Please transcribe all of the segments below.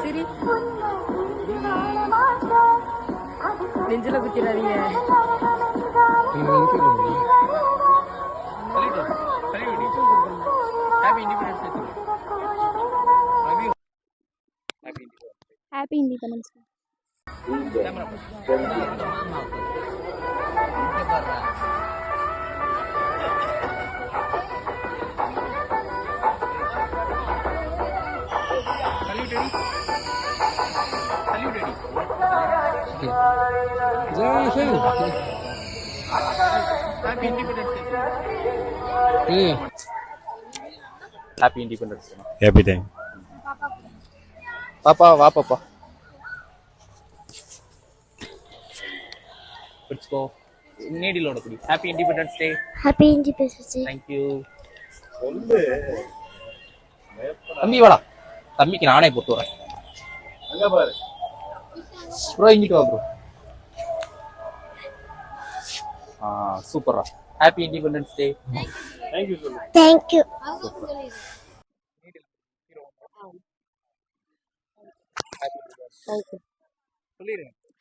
சரி நெஞ்சில குத்திடாதீங்க. Happy independence day. Happy Independence Day. Happy day. Papa, va papa. Let's go. Needle on the Happy Independence Day. Happy Independence Day. Thank you. தம்பி வாடா. தம்பிக்கு நானே போட்டு வரேன். அங்க பாரு. ப்ரோ இங்கிட்டு வா ப்ரோ. சூப்பரா. Happy Independence Day. Thank you so much. Thank you.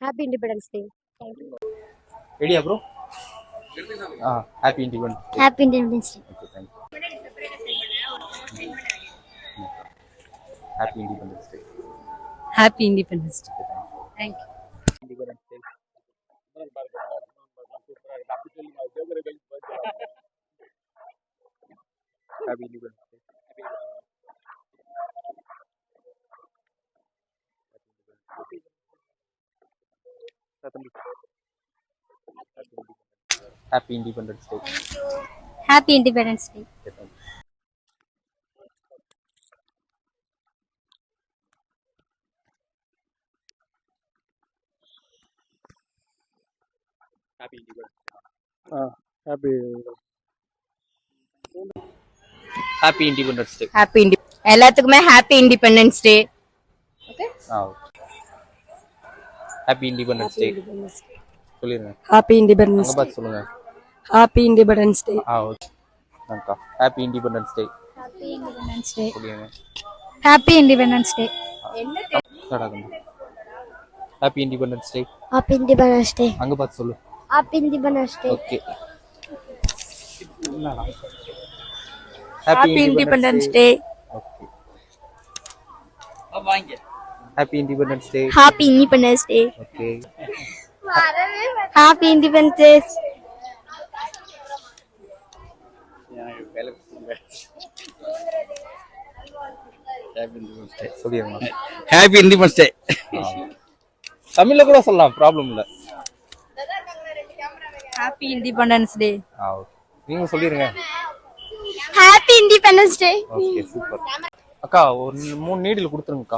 Happy Independence Day. Thank you. ரெடியா bro? Happy Independence Day. Happy Independence Day. Okay, thank you. Happy Independence Day. Happy Independence Day. Thank you. Independence Day. Happy Independence Day. Happy Independence Day. Happy Independence Day. Happy Independence Day. Happy Independence Day. Happy எல்லாத்துக்குமே Happy Independence Day. Okay? Happy Independence Day. சொல்லிருங்க. Happy Independence அங்க Day. பார்த்து சொல்லுங்க. Happy Independence Day. Okay. நன்கா. Happy Independence Day. Happy Independence Day. சொல்லிருங்க. Happy Independence Day. Happy Independence Day. Happy Independence Day. அங்க பார்த்து சொல்லு. Happy Independence Day. Okay. Happy Independence Day. Okay. வாங்க. Happy Independence Day. Happy Independence Day. Okay. Happy Independence Day. சொல்லிருங்க. Happy Independence Day. தமிழ்ல கூட சொல்லலாம், problem இல்ல. Happy Independence Day. Okay. நீங்க சொல்லிருங்க. Happy Independence Day. Okay, super. அக்கா ஒரு 3 நீடில் கொடுத்துருங்கக்கா.